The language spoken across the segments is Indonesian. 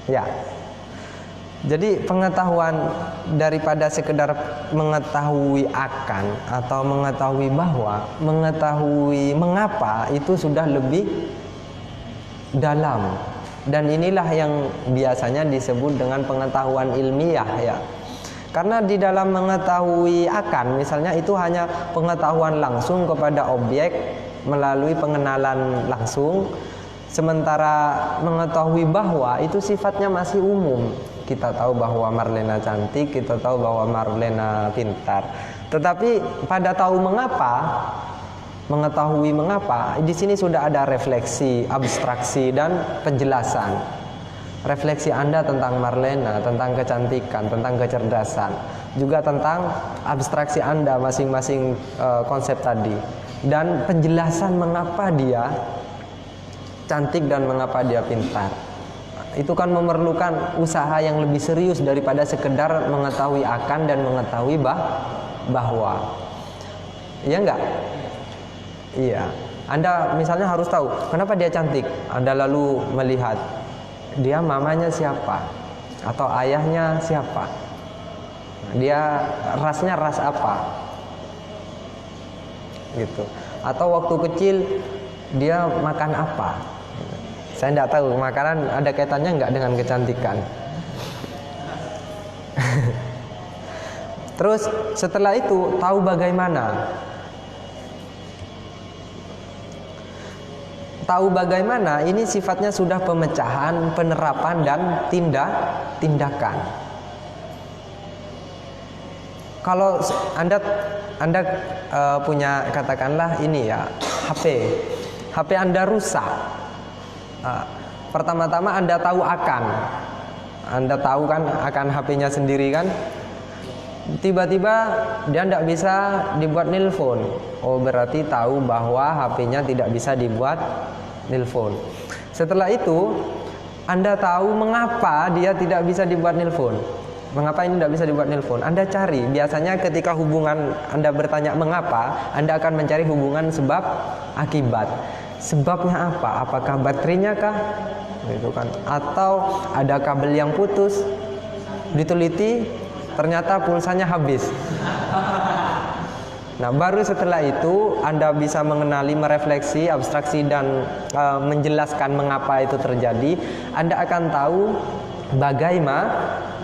Ya. Jadi pengetahuan daripada sekedar mengetahui akan atau mengetahui bahwa, mengetahui mengapa itu sudah lebih dalam. Dan inilah yang biasanya disebut dengan pengetahuan ilmiah ya. Karena di dalam mengetahui akan misalnya itu hanya pengetahuan langsung kepada objek melalui pengenalan langsung. Sementara mengetahui bahwa itu sifatnya masih umum. Kita tahu bahwa Marlena cantik, kita tahu bahwa Marlena pintar. Tetapi pada tahu mengapa, mengetahui mengapa, di sini sudah ada refleksi, abstraksi dan penjelasan. Refleksi Anda tentang Marlena, tentang kecantikan, tentang kecerdasan, juga tentang abstraksi Anda masing-masing konsep tadi, dan penjelasan mengapa dia cantik dan mengapa dia pintar. Itu kan memerlukan usaha yang lebih serius daripada sekedar mengetahui akan dan mengetahui bahwa. Iya enggak? Iya. Anda misalnya harus tahu kenapa dia cantik. Anda lalu melihat dia mamanya siapa atau ayahnya siapa. Dia rasnya ras apa? Gitu. Atau waktu kecil dia makan apa? Saya tidak tahu makanan ada kaitannya enggak dengan kecantikan. Terus setelah itu tahu bagaimana. Tahu bagaimana ini sifatnya sudah pemecahan, penerapan dan tindakan. Kalau Anda punya katakanlah ini ya, HP Anda rusak. Pertama-tama Anda tahu akan. Anda tahu kan akan HP-nya sendiri kan. Tiba-tiba dia tidak bisa dibuat nilfon. Oh berarti tahu bahwa HP-nya tidak bisa dibuat nilfon. Setelah itu Anda tahu mengapa dia tidak bisa dibuat nilfon. Mengapa ini tidak bisa dibuat nilfon? Anda cari. Biasanya ketika hubungan Anda bertanya mengapa, Anda akan mencari hubungan sebab akibat. Sebabnya apa? Apakah baterainya kah? Gitu kan. Atau ada kabel yang putus? Diteliti, ternyata pulsanya habis. Nah, baru setelah itu Anda bisa mengenali, merefleksi, abstraksi dan menjelaskan mengapa itu terjadi. Anda akan tahu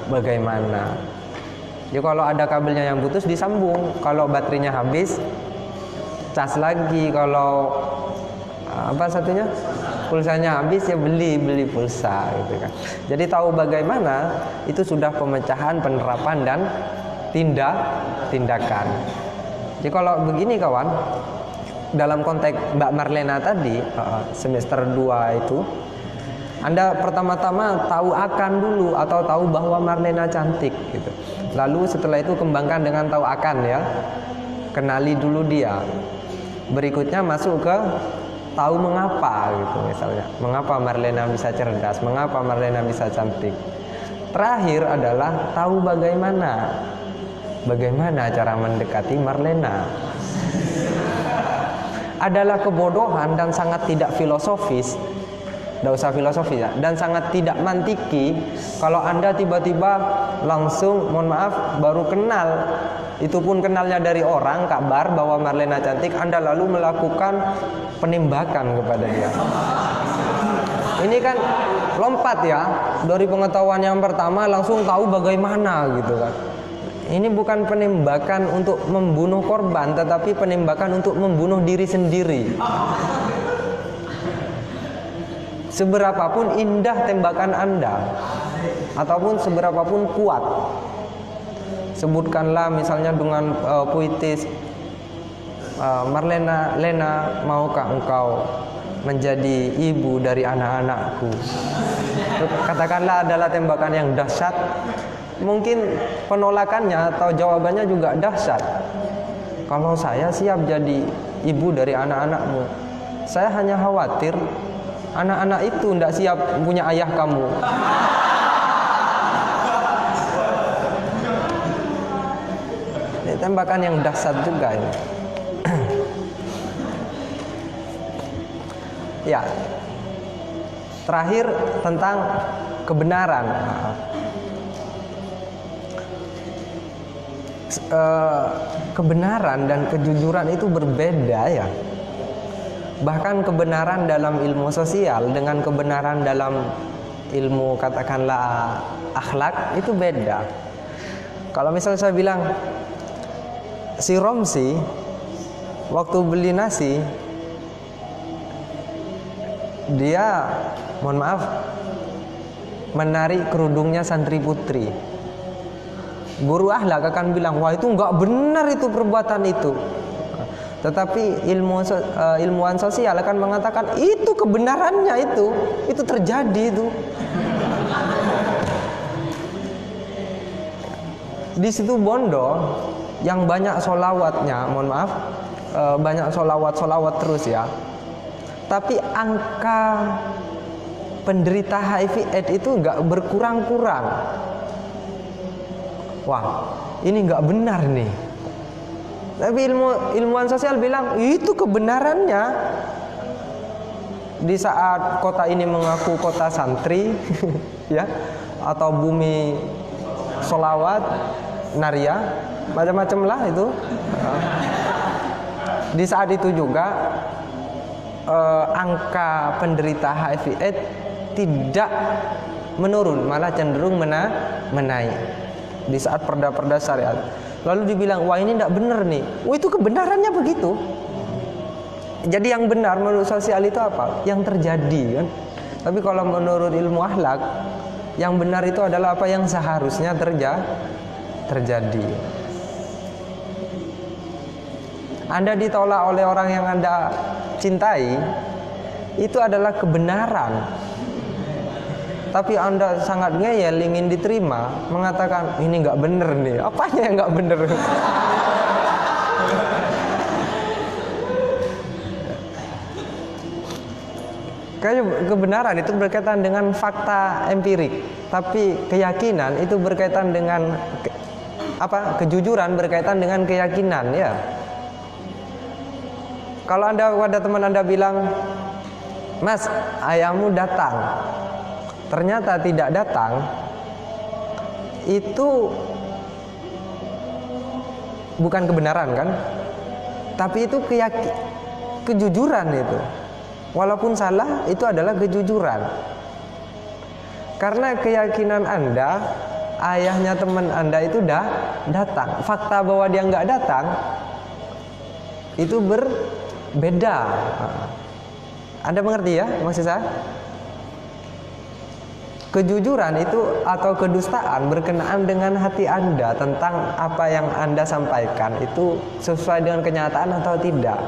bagaimana. Jadi kalau ada kabelnya yang putus disambung, kalau baterainya habis cas lagi, kalau pulsanya habis ya beli pulsa gitu kan. Jadi tahu bagaimana itu sudah pemecahan, penerapan dan tindakan. Jadi kalau begini kawan, dalam konteks Mbak Marlena tadi semester 2 itu Anda pertama-tama tahu akan dulu atau tahu bahwa Marlena cantik gitu. Lalu setelah itu kembangkan dengan tahu akan ya. Kenali dulu dia. Berikutnya masuk ke tahu mengapa gitu misalnya. Mengapa Marlena bisa cerdas, mengapa Marlena bisa cantik. Terakhir adalah tahu bagaimana. Bagaimana cara mendekati Marlena. Adalah kebodohan dan sangat tidak filosofis. Tidak usah filosofi ya. Dan sangat tidak mantiki kalau Anda tiba-tiba langsung, mohon maaf, baru kenal, itu pun kenalnya dari orang, kabar bahwa Marlena cantik, Anda lalu melakukan penembakan kepada dia. Ini kan lompat ya, dari pengetahuan yang pertama langsung tahu bagaimana gitu kan. Ini bukan penembakan untuk membunuh korban, tetapi penembakan untuk membunuh diri sendiri. Seberapapun indah tembakan Anda, ataupun seberapapun kuat, sebutkanlah misalnya dengan puitis, Lena, maukah engkau menjadi ibu dari anak-anakku? Katakanlah adalah tembakan yang dahsyat. Mungkin penolakannya atau jawabannya juga dahsyat. Kalau saya siap jadi ibu dari anak-anakmu, saya hanya khawatir anak-anak itu tidak siap punya ayah kamu. Ini tembakan yang dahsyat juga ini. Ya. Terakhir tentang kebenaran. Kebenaran dan kejujuran itu berbeda ya. Bahkan kebenaran dalam ilmu sosial dengan kebenaran dalam ilmu katakanlah akhlak itu beda. Kalau misalnya saya bilang si Romsi waktu beli nasi dia mohon maaf menarik kerudungnya santri putri, guru akhlak akan bilang wah itu nggak benar itu perbuatan itu. Tetapi ilmuwan sosial akan mengatakan itu kebenarannya, itu terjadi itu. Di situ Bondo yang banyak solawatnya, mohon maaf, banyak solawat terus ya. Tapi angka penderita HIV/AIDS itu nggak berkurang-kurang. Wah, ini nggak benar nih. Tapi ilmuwan sosial bilang itu kebenarannya. Di saat kota ini mengaku kota santri, ya, atau bumi solawat, naria, macam-macam lah itu. Di saat itu juga angka penderita HIV/AIDS tidak menurun, malah cenderung menaik. Di saat perda-perda syariat. Lalu dibilang, wah ini tidak benar nih. Wah itu kebenarannya begitu. Jadi yang benar menurut sosial itu apa? Yang terjadi kan. Tapi kalau menurut ilmu akhlak, yang benar itu adalah apa yang seharusnya terjadi. Anda ditolak oleh orang yang Anda cintai, itu adalah kebenaran. Tapi Anda sangat ngeyel ingin diterima, mengatakan ini nggak bener nih. Apanya yang nggak bener? Kayak kebenaran itu berkaitan dengan fakta empirik, tapi keyakinan itu berkaitan dengan kejujuran berkaitan dengan keyakinan ya. Kalau Anda pada teman Anda bilang, Mas, ayahmu datang, ternyata tidak datang, itu bukan kebenaran kan? Tapi itu kejujuran itu. Walaupun salah, itu adalah kejujuran. Karena keyakinan Anda, ayahnya teman Anda itu dah datang. Fakta bahwa dia nggak datang itu berbeda. Anda mengerti ya maksud saya? Kejujuran itu atau kedustaan berkenaan dengan hati Anda tentang apa yang Anda sampaikan itu sesuai dengan kenyataan atau tidak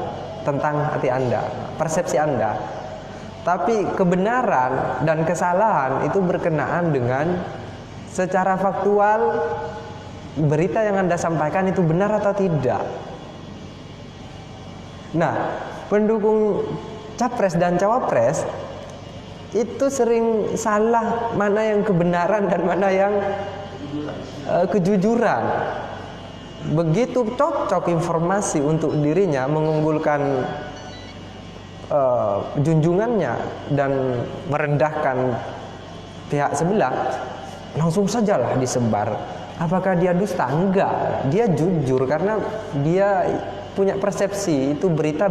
tentang hati Anda, persepsi Anda. Tapi kebenaran dan kesalahan itu berkenaan dengan secara faktual berita yang Anda sampaikan itu benar atau tidak. Nah, pendukung capres dan cawapres itu sering salah mana yang kebenaran dan mana yang kejujuran. Begitu cocok informasi untuk dirinya mengunggulkan junjungannya dan merendahkan pihak sebelah, langsung sajalah disebar. Apakah dia dusta? Enggak, dia jujur karena dia punya persepsi itu berita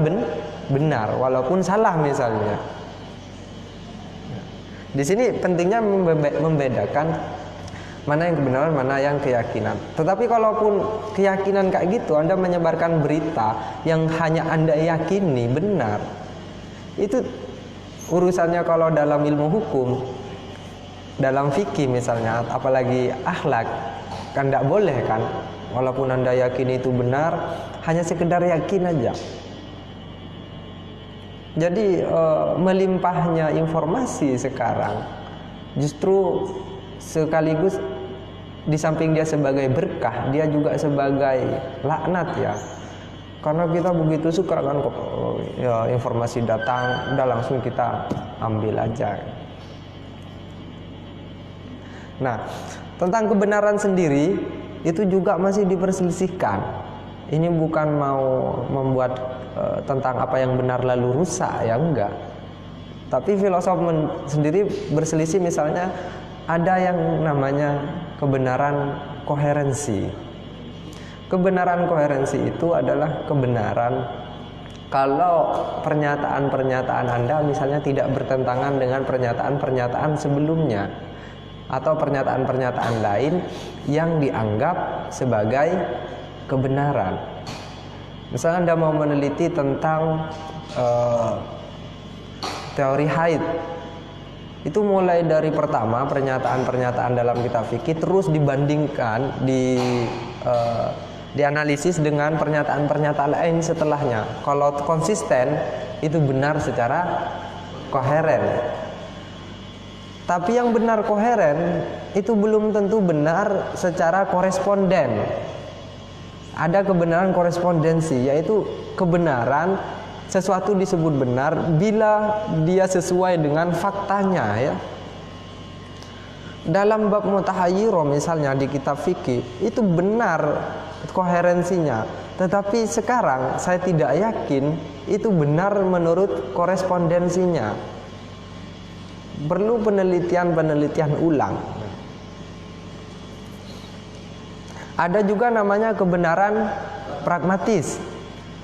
benar walaupun salah misalnya. Di sini pentingnya membedakan mana yang kebenaran, mana yang keyakinan. Tetapi kalaupun keyakinan kayak gitu, Anda menyebarkan berita yang hanya Anda yakini benar, itu urusannya kalau dalam ilmu hukum, dalam fikih misalnya, apalagi akhlak, kan tidak boleh kan. Walaupun Anda yakini itu benar, hanya sekedar yakin aja. Jadi melimpahnya informasi sekarang justru sekaligus di samping dia sebagai berkah, dia juga sebagai laknat ya. Karena kita begitu suka kan ya, informasi datang, udah langsung kita ambil aja. Nah, tentang kebenaran sendiri itu juga masih diperselisihkan. Ini bukan mau membuat tentang apa yang benar lalu rusak ya, enggak. Tapi filosof sendiri berselisih misalnya ada yang namanya kebenaran koherensi. Kebenaran koherensi itu adalah kebenaran kalau pernyataan-pernyataan Anda misalnya tidak bertentangan dengan pernyataan-pernyataan sebelumnya atau pernyataan-pernyataan lain yang dianggap sebagai kebenaran. Misalnya Anda mau meneliti tentang teori haid, itu mulai dari pertama pernyataan-pernyataan dalam kitab fikih terus dibandingkan, dianalisis dengan pernyataan-pernyataan lain setelahnya. Kalau konsisten, itu benar secara koheren. Tapi yang benar koheren itu belum tentu benar secara koresponden. Ada kebenaran korespondensi, yaitu kebenaran sesuatu disebut benar bila dia sesuai dengan faktanya, ya. Dalam bab mutahayyirah misalnya di kitab fikih itu benar koherensinya, tetapi sekarang saya tidak yakin itu benar menurut korespondensinya. Perlu penelitian ulang. Ada juga namanya kebenaran pragmatis.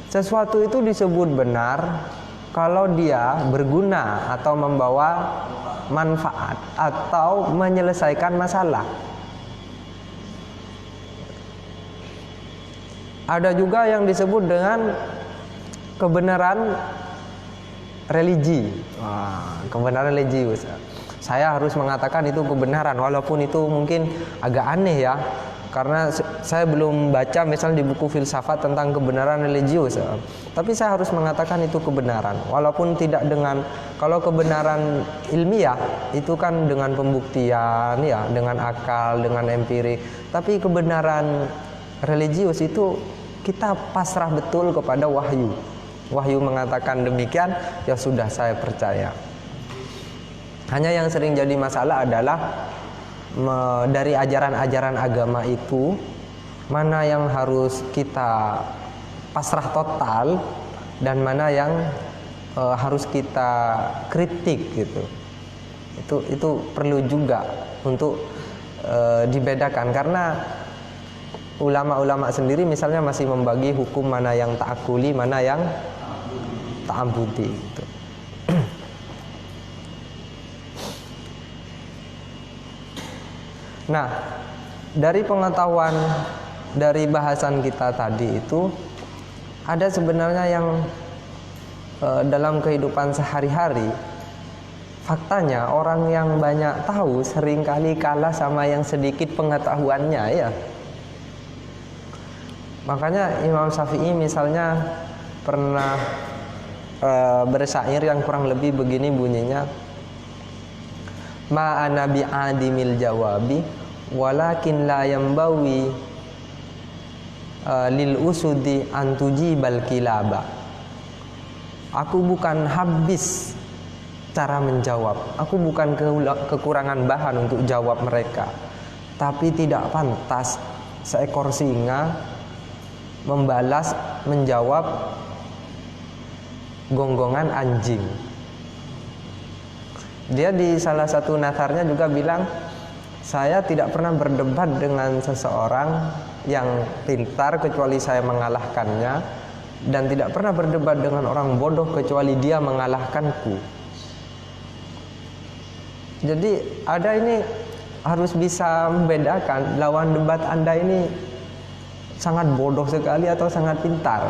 Sesuatu itu disebut benar kalau dia berguna atau membawa manfaat atau menyelesaikan masalah. Ada juga yang disebut dengan kebenaran religi. Kebenaran religius. Saya harus mengatakan itu kebenaran, walaupun itu mungkin agak aneh ya, karena saya belum baca misalnya di buku filsafat tentang kebenaran religius. Tapi saya harus mengatakan itu kebenaran, walaupun tidak dengan, kalau kebenaran ilmiah itu kan dengan pembuktian ya, dengan akal, dengan empirik. Tapi kebenaran religius itu kita pasrah betul kepada wahyu. Wahyu mengatakan demikian, ya sudah saya percaya. Hanya yang sering jadi masalah adalah dari ajaran-ajaran agama itu mana yang harus kita pasrah total dan mana yang harus kita kritik gitu. Itu perlu juga untuk dibedakan, karena ulama-ulama sendiri misalnya masih membagi hukum mana yang ta'akuli, mana yang ta'abudi gitu. Nah, dari pengetahuan dari bahasan kita tadi itu ada sebenarnya yang dalam kehidupan sehari-hari, faktanya orang yang banyak tahu seringkali kalah sama yang sedikit pengetahuannya ya. Makanya Imam Syafi'i misalnya pernah bersyair yang kurang lebih begini bunyinya: ma'ana bi'adimil jawabi walakin la yambawi lil usudi antujibal kilaba. Aku bukan habis cara menjawab, aku bukan kekurangan bahan untuk jawab mereka, tapi tidak pantas seekor singa membalas menjawab gonggongan anjing. Dia di salah satu natharnya juga bilang, saya tidak pernah berdebat dengan seseorang yang pintar kecuali saya mengalahkannya, dan tidak pernah berdebat dengan orang bodoh kecuali dia mengalahkanku. Jadi ada ini harus bisa membedakan lawan debat Anda ini sangat bodoh sekali atau sangat pintar.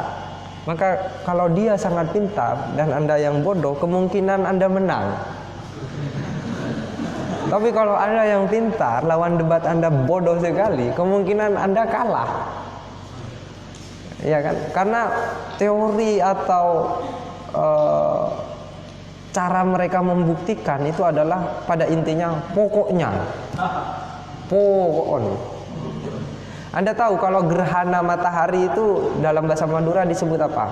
Maka kalau dia sangat pintar dan Anda yang bodoh, kemungkinan Anda menang. Tapi kalau Anda yang pintar, lawan debat Anda bodoh sekali, kemungkinan Anda kalah. Ya kan? Karena teori atau cara mereka membuktikan itu adalah pada intinya pokoknya. Pokoknya. Anda tahu kalau gerhana matahari itu dalam bahasa Madura disebut apa?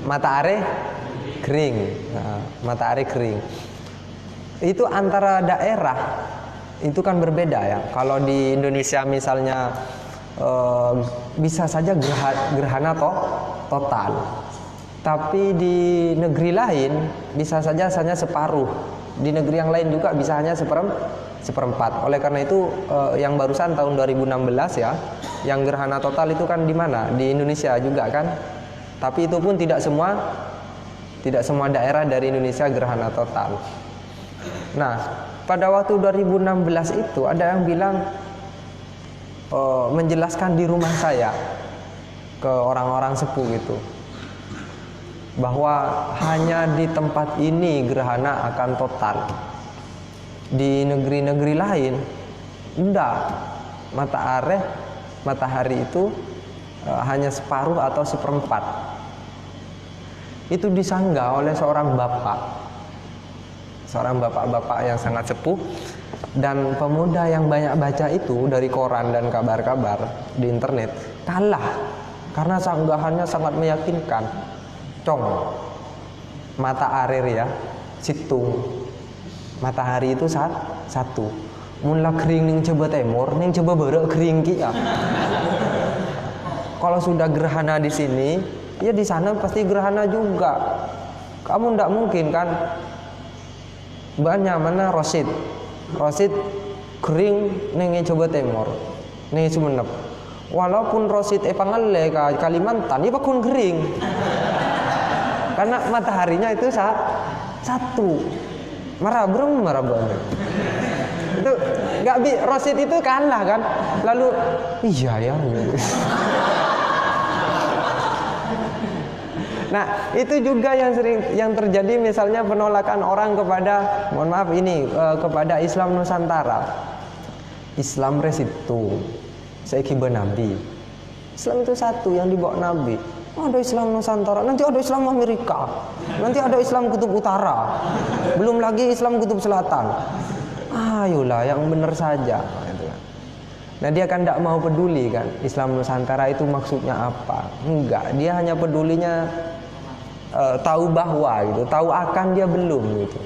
Matahari kering. Nah, matahari kering. Itu antara daerah itu kan berbeda ya. Kalau di Indonesia misalnya bisa saja gerhana total, tapi di negeri lain bisa saja hanya separuh Di negeri yang lain juga bisa hanya seperempat. Oleh karena itu yang barusan tahun 2016 ya, yang gerhana total itu kan di mana? Di Indonesia juga kan. Tapi itu pun tidak semua daerah dari Indonesia gerhana total. Nah, pada waktu 2016 itu ada yang bilang menjelaskan di rumah saya ke orang-orang sepuh gitu, bahwa hanya di tempat ini gerhana akan total. Di negeri-negeri lain enggak, matahari itu hanya separuh atau seperempat. Itu disanggah oleh seorang bapak-bapak yang sangat sepuh, dan pemuda yang banyak baca itu dari koran dan kabar-kabar di internet kalah karena sanggahannya sangat meyakinkan. Mata arir ya, situng matahari itu satu. Mula kering ning coba timur, ning coba barat kering ki ya. Kalau sudah gerhana di sini, ya di sana pasti gerhana juga. Kamu ndak mungkin kan banyak mana Rosid kering ning coba timur, ning Sumenep. Walaupun Rosid Pangale ka Kalimantan, ya bakun kering. Karena mataharinya itu satu. Marah banget. Itu nggak Rosid itu kalah kan. Lalu iya ya. Nah, itu juga yang terjadi misalnya penolakan orang kepada, mohon maaf ini, kepada Islam Nusantara. Islam resitu saiki Nabi. Islam itu satu yang dibawa Nabi. Ada Islam Nusantara, nanti ada Islam Amerika, nanti ada Islam Kutub Utara, belum lagi Islam Kutub Selatan. Ayolah yang benar saja. Nah, dia kan tidak mau peduli kan Islam Nusantara itu maksudnya apa. Enggak, dia hanya pedulinya tahu bahwa gitu, tahu akan dia belum gitu.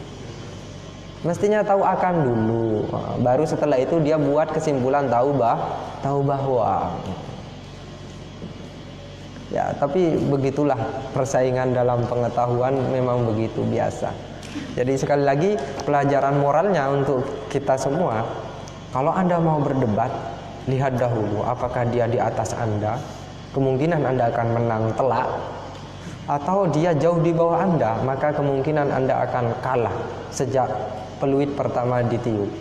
Mestinya tahu akan dulu, baru setelah itu dia buat kesimpulan tahu bahwa. Ya, tapi begitulah persaingan dalam pengetahuan, memang begitu biasa. Jadi sekali lagi pelajaran moralnya untuk kita semua, kalau Anda mau berdebat, lihat dahulu apakah dia di atas Anda, kemungkinan Anda akan menang telak, atau dia jauh di bawah Anda, maka kemungkinan Anda akan kalah sejak peluit pertama ditiup.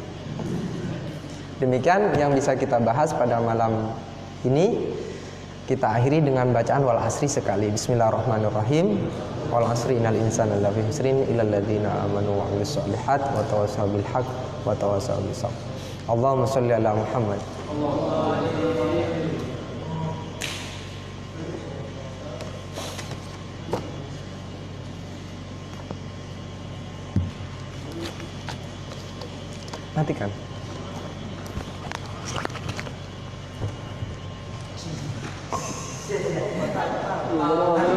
Demikian yang bisa kita bahas pada malam ini. Kita akhiri dengan bacaan wal asri sekali. Bismillahirrahmanirrahim. Wal asri innal insana lafi khusrin illal ladzina amanu wa 'amilus shalihat wa tawassaw bil haqq wa tawassaw bis sabr. Allahumma shalli ala Muhammad. Matikan. Oh.